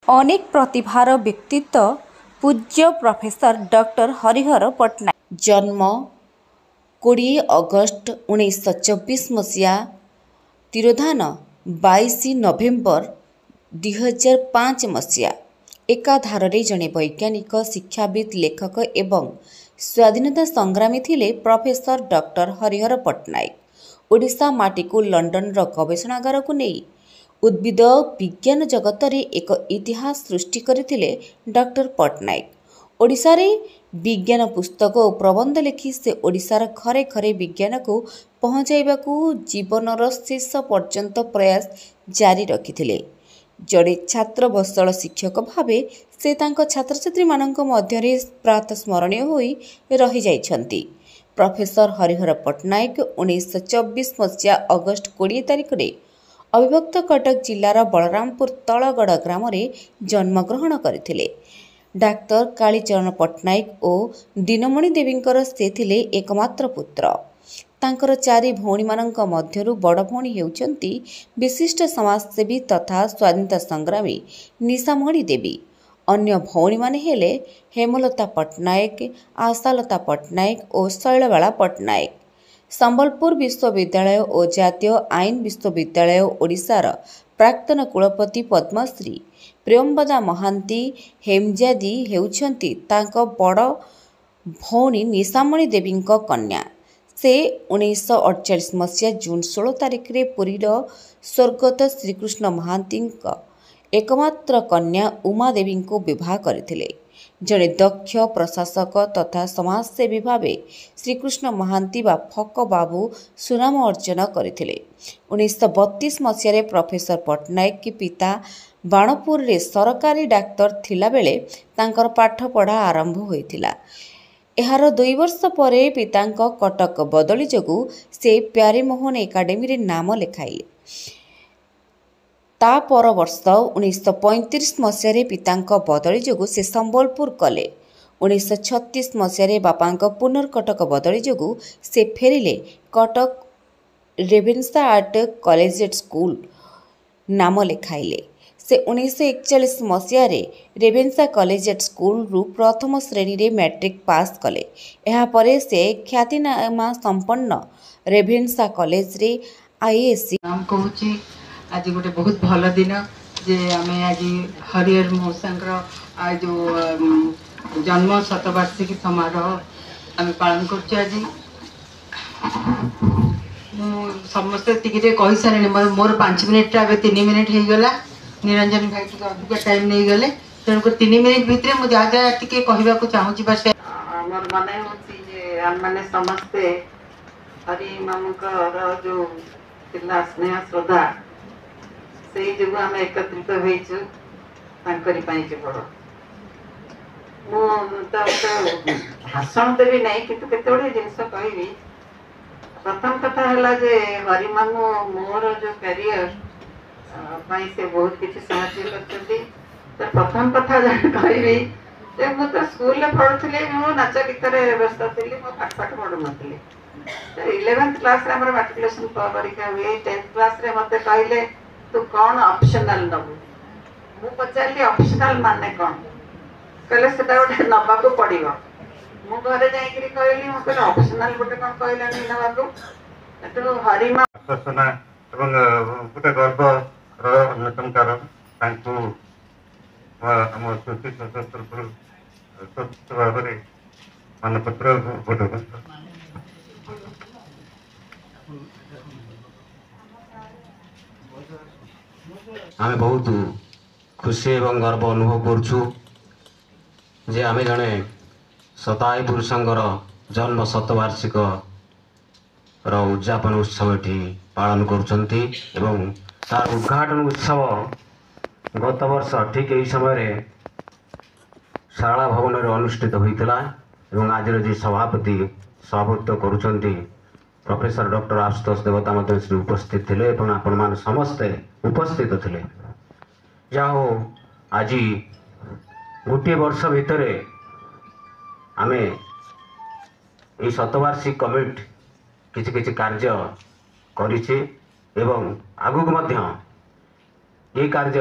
अनेक प्रतिभार व्यक्तित्व पूज्य प्रोफेसर डॉक्टर हरिहर पट्टनायक जन्म 20 अगस्ट 1924 मसीहा तिरोधान 22 नवेम्बर 2005 मसीहा एकाधारे जड़े वैज्ञानिक शिक्षाविद लेखक एवं स्वाधीनता संग्रामी थिले प्रोफेसर डॉक्टर हरिहर पट्टनायक। ओडिशा माटी को लंडन गवेषणागार को नहीं उद्भिद विज्ञान जगत रे एक इतिहास सृष्टि करथिले डॉक्टर पट्टनायक। ओडिशा रे विज्ञान पुस्तक और प्रबंध लिखि से ओडिशार घरे घरे विज्ञान को पहुँचाइबा को जीवनर शेष पर्यंत प्रयास जारी रखिथिले। जड़े छात्र बत्सल शिक्षक भावे से तांको छात्र छात्री मानक मध्यरे प्रात स्मरणीय होई रही जाइछंती। प्रोफेसर हरिहर पट्टनायक 1924 मसीहा अगस्ट 20 तारिख रे अविभक्त कटक जिलार बलरामपुर तलगड़ ग्राम जन्मग्रहण करथिले। डाक्तर कालीचरण पट्टनायक और दीनमणि देवींकर से थिले एकमात्र पुत्र। तांकर चारि भौणी मानक मध्यरु बड़ भौणी हेउचंती विशिष्ट समाजसेवी तथा स्वाधीनता संग्रामी निशामणि देवी। अन्य भौणी माने हेले हेमलता पट्टनायक, आशालता पट्टनायक और शैलबाला पट्टनायक। संबलपुर विश्वविद्यालय और जातीय आईन विश्वविद्यालय ओडिशार प्राक्तन कुलपति पद्मश्री प्रियंवदा महांती हेमजादी हेउछंती तांको बड़ भौणी निशामणि देवींक कन्या। से 1948 मसीहा जून 16 तारिख रे पुरीर स्वर्गत श्रीकृष्ण महांती एकमात्र कन्या उमा देवी को विवाह करथिले। जड़े दक्ष प्रशासक तथा समाजसेवी भावे श्रीकृष्ण महांती बा फक बाबू सुनाम अर्जन करथिले। 1932 मसीह प्रोफेसर पट्टनायक के पिता बाणपुर रे सरकारी डाक्तर थिला बेले तांकर पाठ पढ़ा आरंभ होइथिला। एहार 2 वर्ष पर पितांक कटक बदली जोगु से प्यारेमोहन एकाडेमी रे नाम लेखाइले। ता पर वर्ष 1935 मसीह पितांक बदली जोगु से संबलपुर कले। 1936 मसीह बापांक पुनर्कटक बदली जोगु से फेरिले Cuttack Ravenshaw art collegiate school नाम लेखाइले। से 1941 मसीह रेभेन्सा कॉलेजिएट स्कूल रु प्रथम श्रेणी रे मैट्रिक पास कले। एहा परे से ख्यातिनामा संपन्न रेभेन्सा कॉलेज रे आईएससी नाम कहूची। आज गोटे बहुत भल दिन जे आमे आज हरिहर मौसांकर आज जो जन्म शतवार्षिकी समारोह आमे पालन करछु। आज समस्त टिके कहि सारे मोर 5 मिनिट आबे 3 मिनिट हे गला। निरंजन भाई टिके अधिक टाइम नहीं गले तेणु 3 मिनिट भितर मु जा जा टिके कहबा को चाहूची। बस मोर माने होची जे हम माने समस्ते हरि मामुकर जो तिला स्नेह श्रद्धा से जो आम एकत्रित होइछु तांकरी पाई केवल मु तो भाषण देवी नहीं किंतु केते बड़े जिनस कहबी। प्रथम कथा हला जे हरि मामू मोर जो करियर पाई से बहुत किसी साहाय्य करछथि। तो प्रथम कथा कहबी जे मु तो स्कूल ले पढुथले मु नाच गीत रे व्यस्त थिली मु पाठ पढु नथली। तो 11th क्लास रे हमर मैट्रिकुलेशन परीक्षा हुए। 10th क्लास रे मते कहले तू कौन ऑप्शनल नबु। मु पचारली ऑप्शनल माने कौन कहले सेटा गोटे नबा को पड़िबो। मु घरे जाई करी कहली मु कहले ऑप्शनल गोटे कौन कहला नै नबा को। तो हरिमा शासना एवं गोटे गर्व र अन्यतम कारण तांकु हम सुशी सशस्त्र स्वच्छ भाव में मानपत्र भोट आमे बहुत खुशी एवं गर्व अनुभव करछु जे आमे जने सताई पुरुषंकर जन्म शतवार्षिक र उद्यापन उत्सव एठी पालन करुछंती एवं तार उद्घाटन उत्सव गत वर्ष ठीक यही समय शाला भवन रे अनुष्ठित होइतला एवं आज जी सभापति सभापतित्व करुछंती प्रोफेसर डॉक्टर आशुतोष देवता मध्य श्री उपस्थित थिले एवं आपण मान समस्ते उपस्थित थिले। जाहो आज गोटे वर्ष भितर आमे ये शतवार्षिक कमिट किछि किछि कार्य करिछि एवं आगुक मध्य ये कार्य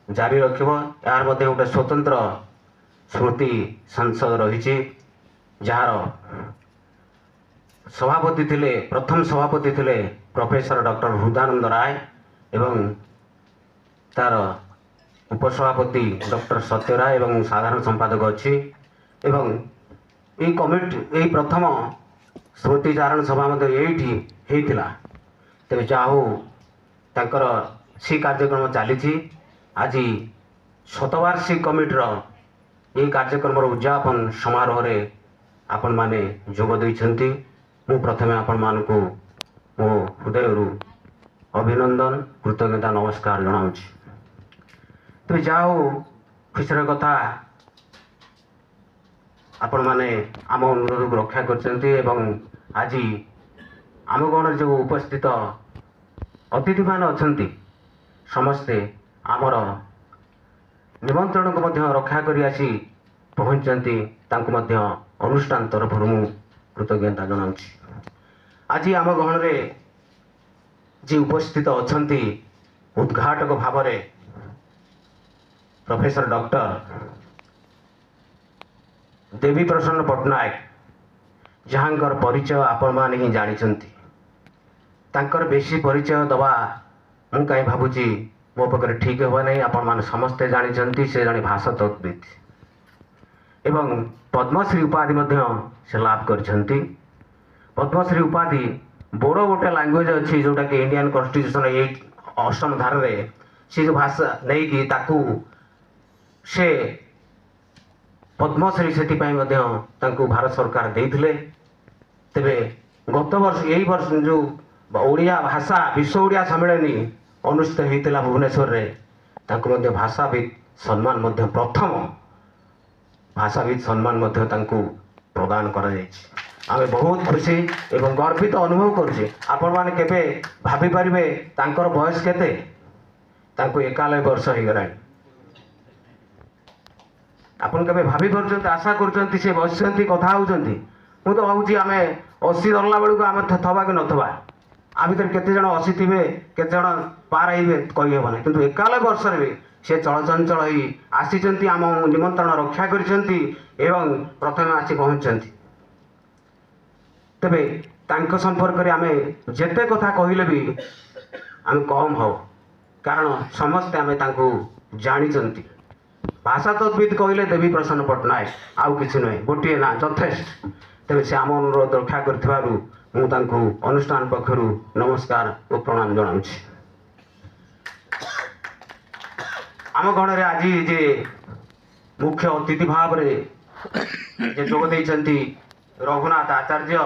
ଜାରି ରଖିବ। ଏହାର ମଧ୍ୟ ଗୋଟେ ସ୍ୱତନ୍ତ୍ର ସ୍ମୃତି ସଂସଦ ରହିଛି, ଯାହାର ସଭାପତି ଥିଲେ, ପ୍ରଥମ ସଭାପତି ଥିଲେ ପ୍ରଫେସର ଡକ୍ଟର ହୃଦାନନ୍ଦ ରାୟ ଏବଂ ତାର ଉପସଭାପତି ଡକ୍ଟର ସତ୍ୟ ରାୟ ଏବଂ ସାଧାରଣ ସମ୍ପାଦକ ଅଛି। ଏବଂ এই କମିଟି এই ପ୍ରଥମ ସ୍ମୃତିଚାରଣ ସଭା ମଧ୍ୟ ଏଇଠି ହେଇଥିଲା। ତେବେ ଯାହା ହଉ ତାଙ୍କର ସେ କାର୍ଯ୍ୟକ୍ରମ ଚାଲିଛି। ଆଜି ଶତବାର୍ଷିକ କମିଟିର ଏହି କାର୍ଯ୍ୟକ୍ରମର ଉଦ୍ଯାପନ ସମାରୋହରେ ଆପଣମାନେ ଯୋଗ ଦେଇଛନ୍ତି। ମୁଁ ପ୍ରଥମେ ଆପଣମାନଙ୍କୁ ମୋ ହୃଦୟରୁ ଅଭିନନ୍ଦନ, କୃତଜ୍ଞତା, ନମସ୍କାର ଜଣାଉଛି। ତେବେ ଯାହା ହଉ ଖୁସିର କଥା, ଆପଣମାନେ ଆମ ଅନୁରୋଧକୁ ରକ୍ଷା କରିଛନ୍ତି ଏବଂ ଆଜି ଆମ ଗଣରେ ଯେଉଁ ଉପସ୍ଥିତ ଅତିଥିମାନେ ଅଛନ୍ତି ସମସ୍ତେ ଆମର ନିମନ୍ତ୍ରଣକୁ ମଧ୍ୟ ରକ୍ଷା କରି ଆସି ପହଞ୍ଚିଛନ୍ତି। ତାଙ୍କୁ ମଧ୍ୟ ଅନୁଷ୍ଠାନ ତରଫରୁ ମୁଁ କୃତଜ୍ଞତା ଜଣାଉଛି। ଆଜି ଆମ ଗହଣରେ ଯେ ଉପସ୍ଥିତ ଅଛନ୍ତି ଉଦ୍ଘାଟକ ଭାବରେ ପ୍ରଫେସର ଡକ୍ଟର ଦେବୀ ପ୍ରସନ୍ନ ପଟ୍ଟନାୟକ, ଯାହାଙ୍କର ପରିଚୟ ଆପଣମାନେ ହିଁ ଜାଣିଛନ୍ତି। ତାଙ୍କର ବେଶୀ ପରିଚୟ ଦେବା ମୁଁ କାହିଁ ଭାବୁଛି ମୋ ପାଖରେ ଠିକ୍ ହେବ ନାହିଁ। ଆପଣମାନେ ସମସ୍ତେ ଜାଣିଛନ୍ତି ସେ ଜଣେ ଭାଷାତତ୍ତ୍ୱବିତ୍ ଏବଂ ପଦ୍ମଶ୍ରୀ ଉପାଧି ମଧ୍ୟ ସେ ଲାଭ କରିଛନ୍ତି। ପଦ୍ମଶ୍ରୀ ଉପାଧି ବୋଡ଼ୋ ଗୋଟେ ଲାଙ୍ଗୁଏଜ୍ ଅଛି ଯେଉଁଟାକି ଇଣ୍ଡିଆନ୍ କନଷ୍ଟିଟ୍ୟୁସନ୍ 8ମ ଧାରାରେ ସେ ଯେଉଁ ଭାଷା ନେଇକି ତାକୁ ସେ ପଦ୍ମଶ୍ରୀ ସେଥିପାଇଁ ମଧ୍ୟ ତାଙ୍କୁ ଭାରତ ସରକାର ଦେଇଥିଲେ। ତେବେ ଗତ ବର୍ଷ ଏହି ବର୍ଷ ଯେଉଁ ଓଡ଼ିଆ ଭାଷା ବିଶ୍ୱ ଓଡ଼ିଆ ସମ୍ମିଳନୀ ଅନୁଷ୍ଠିତ ହୋଇଥିଲା ଭୁବନେଶ୍ୱରରେ, ତାଙ୍କୁ ମଧ୍ୟ ଭାଷାବିତ୍ ସମ୍ମାନ ମଧ୍ୟ ପ୍ରଥମ ଭାଷାବିତ୍ ସମ୍ମାନ ମଧ୍ୟ ତାଙ୍କୁ ପ୍ରଦାନ କରାଯାଇଛି। ଆମେ ବହୁତ ଖୁସି ଏବଂ ଗର୍ବିତ ଅନୁଭବ କରୁଛେ। ଆପଣମାନେ କେବେ ଭାବିପାରିବେ ତାଙ୍କର ବୟସ କେତେ? ତାଙ୍କୁ 91 ବର୍ଷ ହେଇଗଲାଣି। ଆପଣ କେବେ ଭାବିପାରୁଛନ୍ତି, ଆଶା କରୁଛନ୍ତି ସେ ବସିଛନ୍ତି କଥା ହେଉଛନ୍ତି? ମୁଁ ତ ଭାବୁଛି ଆମେ 80 ଧରିଲା ବେଳକୁ ଆମେ ଥବା କି ନଥବା। ଆ ଭିତରେ କେତେ ଜଣ 80 ଥିବେ, କେତେ ଜଣ ପାର ହେଇବେ କହିହେବ ନାହିଁ। କିନ୍ତୁ 91 ବର୍ଷରେ ବି ସେ ଚଳଚଞ୍ଚଳ ହୋଇ ଆସିଛନ୍ତି, ଆମ ନିମନ୍ତ୍ରଣ ରକ୍ଷା କରିଛନ୍ତି ଏବଂ ପ୍ରଥମେ ଆସି ପହଞ୍ଚିଛନ୍ତି। ତେବେ ତାଙ୍କ ସମ୍ପର୍କରେ ଆମେ ଯେତେ କଥା କହିଲେ ବି ଆମେ କମ୍ ହେବ, କାରଣ ସମସ୍ତେ ଆମେ ତାଙ୍କୁ ଜାଣିଛନ୍ତି। ଭାଷାତତ୍ତ୍ୱବିତ୍ କହିଲେ ଦେବୀ ପ୍ରସନ୍ନ ପଟ୍ଟନାୟକ, ଆଉ କିଛି ନୁହେଁ, ଗୋଟିଏ ନା ଯଥେଷ୍ଟ। ତେବେ ସେ ଆମ ଅନୁରୋଧ ରକ୍ଷା କରିଥିବାରୁ ମୁଁ ତାଙ୍କୁ ଅନୁଷ୍ଠାନ ପକ୍ଷରୁ ନମସ୍କାର ଓ ପ୍ରଣାମ ଜଣାଉଛି। ଆମ ଗଣରେ ଆଜି ଯେ ମୁଖ୍ୟ ଅତିଥି ଭାବରେ ଯେ ଯୋଗ ଦେଇଛନ୍ତି ରଘୁନାଥ ଆଚାର୍ଯ୍ୟ,